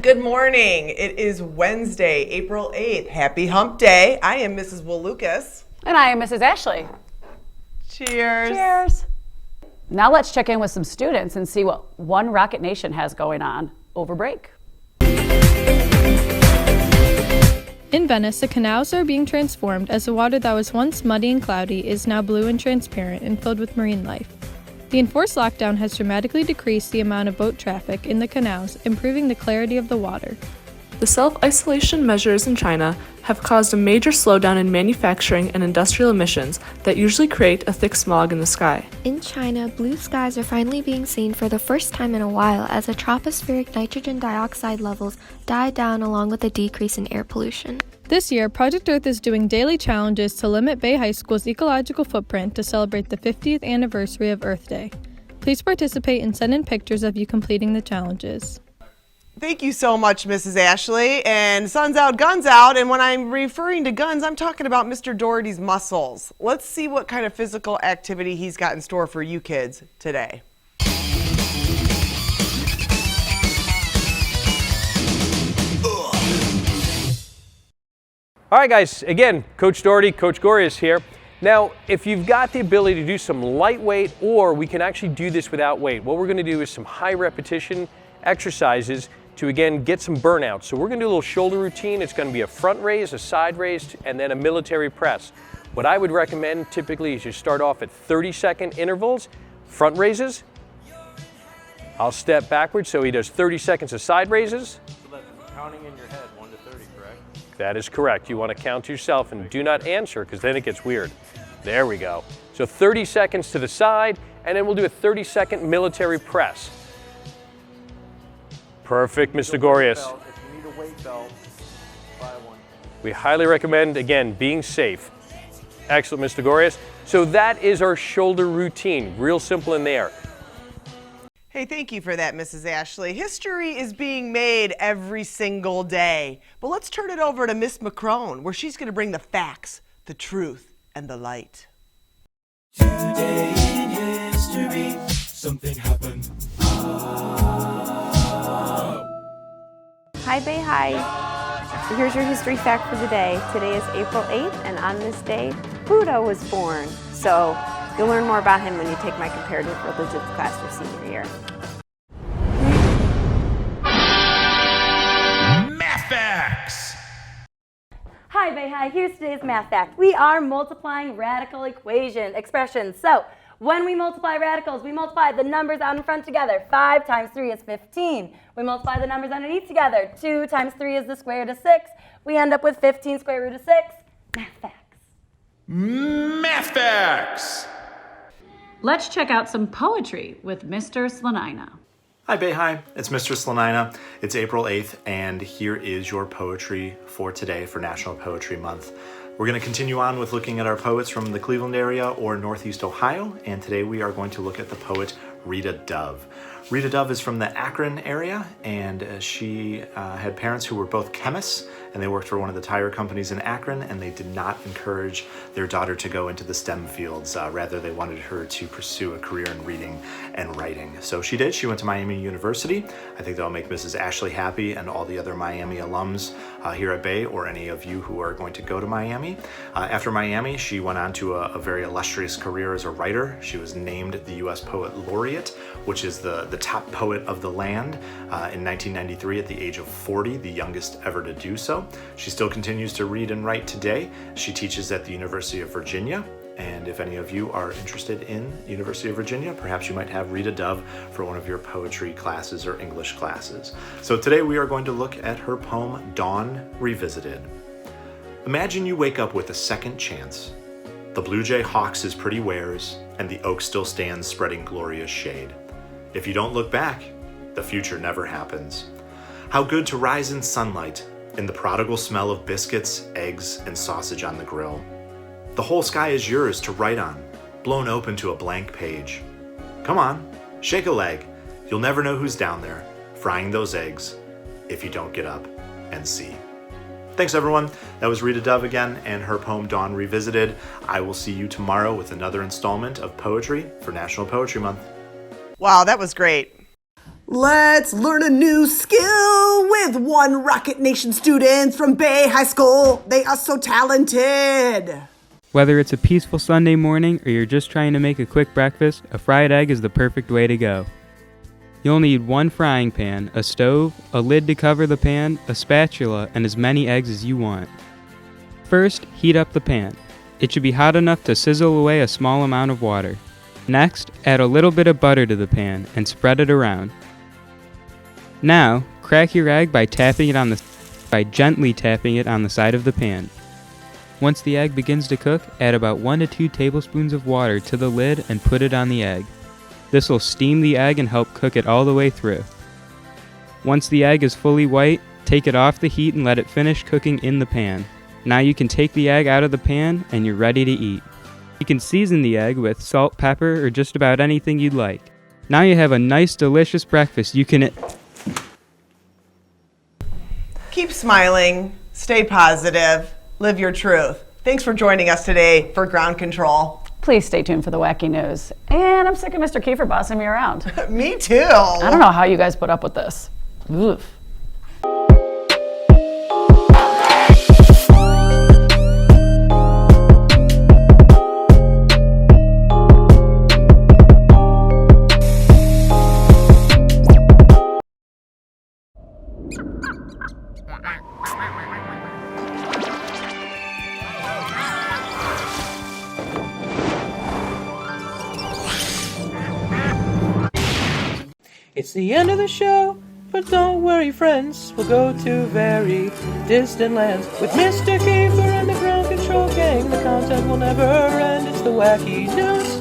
Good morning. It is Wednesday, April 8th. Happy Hump Day. I am Mrs. Will Lucas. And I am Mrs. Ashley. Cheers. Cheers. Now let's check in with some students and see what One Rocket Nation has going on over break. In Venice, the canals are being transformed as the water that was once muddy and cloudy is now blue and transparent and filled with marine life. The enforced lockdown has dramatically decreased the amount of boat traffic in the canals, improving the clarity of the water. The self-isolation measures in China have caused a major slowdown in manufacturing and industrial emissions that usually create a thick smog in the sky. In China, blue skies are finally being seen for the first time in a while as the tropospheric nitrogen dioxide levels die down along with a decrease in air pollution. This year, Project Earth is doing daily challenges to limit Bay High School's ecological footprint to celebrate the 50th anniversary of Earth Day. Please participate and send in pictures of you completing the challenges. Thank you so much, Mrs. Ashley. And sun's out, guns out. And when I'm referring to guns, I'm talking about Mr. Doherty's muscles. Let's see what kind of physical activity he's got in store for you kids today. All right, guys, again, Coach Doherty, Coach Gorius here. Now, if you've got the ability to do some lightweight, or we can actually do this without weight, what we're gonna do is some high repetition exercises to, again, get some burnout. So we're gonna do a little shoulder routine. It's gonna be a front raise, a side raise, and then a military press. What I would recommend typically is you start off at 30-second intervals, front raises. I'll step backwards, so he does 30 seconds of side raises. So that's counting in your head, 1 to 30, correct? That is correct. You want to count to yourself and do not answer because then it gets weird. There we go. So 30 seconds to the side, and then we'll do a 30-second military press. Perfect, Mr. Gorius. If you need a weight belt, buy one. We highly recommend, again, being safe. Excellent, Mr. Gorius. So that is our shoulder routine. Real simple in there. Hey, thank you for that, Mrs. Ashley. History is being made every single day. But let's turn it over to Miss McCrone, where she's going to bring the facts, the truth, and the light. Today in history, something happened. Hi, Bay High. So here's your history fact for the day. Today is April 8th, and on this day, Buddha was born. So you'll learn more about him when you take my comparative religions class for senior year. Math facts! Hi, Bay High. Here's today's math fact. We are multiplying radical expressions. So when we multiply radicals, we multiply the numbers out in front together. 5 times 3 is 15. We multiply the numbers underneath together. 2 times 3 is the square root of 6. We end up with 15 square root of 6. Math facts. Math facts! Let's check out some poetry with Mr. Slanina. Hi Bay High, it's Mr. Slanina. It's April 8th, and here is your poetry for today for National Poetry Month. We're going to continue on with looking at our poets from the Cleveland area or Northeast Ohio, and today we are going to look at the poet Rita Dove. Rita Dove is from the Akron area, and she had parents who were both chemists, and they worked for one of the tire companies in Akron, and they did not encourage their daughter to go into the STEM fields. Rather, they wanted her to pursue a career in reading and writing. So she did. She went to Miami University. I think that'll make Mrs. Ashley happy and all the other Miami alums here at Bay, or any of you who are going to go to Miami. After Miami, she went on to a very illustrious career as a writer. She was named the U.S. Poet Laureate, which is the top poet of the land in 1993 at the age of 40, the youngest ever to do so. She still continues to read and write today. She teaches at the University of Virginia, and if any of you are interested in University of Virginia, perhaps you might have Rita Dove for one of your poetry classes or English classes. So today we are going to look at her poem, Dawn Revisited. Imagine you wake up with a second chance. The blue jay hawks his pretty wares, and the oak still stands spreading glorious shade. If you don't look back, the future never happens. How good to rise in sunlight, in the prodigal smell of biscuits, eggs, and sausage on the grill. The whole sky is yours to write on, blown open to a blank page. Come on, shake a leg. You'll never know who's down there, frying those eggs, if you don't get up and see. Thanks everyone. That was Rita Dove again and her poem Dawn Revisited. I will see you tomorrow with another installment of Poetry for National Poetry Month. Wow, that was great. Let's learn a new skill with one Rocket Nation student from Bay High School. They are so talented. Whether it's a peaceful Sunday morning or you're just trying to make a quick breakfast, a fried egg is the perfect way to go. You'll need one frying pan, a stove, a lid to cover the pan, a spatula, and as many eggs as you want. First, heat up the pan. It should be hot enough to sizzle away a small amount of water. Next, add a little bit of butter to the pan and spread it around. Now, crack your egg by gently tapping it on the side of the pan. Once the egg begins to cook, add about 1 to 2 tablespoons of water to the lid and put it on the egg. This will steam the egg and help cook it all the way through. Once the egg is fully white, take it off the heat and let it finish cooking in the pan. Now you can take the egg out of the pan and you're ready to eat. You can season the egg with salt, pepper, or just about anything you'd like. Now you have a nice, delicious breakfast you can... Keep smiling, stay positive, live your truth. Thanks for joining us today for Ground Control. Please stay tuned for the wacky news. And I'm sick of Mr. Kiefer bossing me around. Me too. I don't know how you guys put up with this. Oof. It's the end of the show, but don't worry, friends. We'll go to very distant lands with Mr. Kiefer and the Ground Control Gang. The content will never end. It's the wacky news.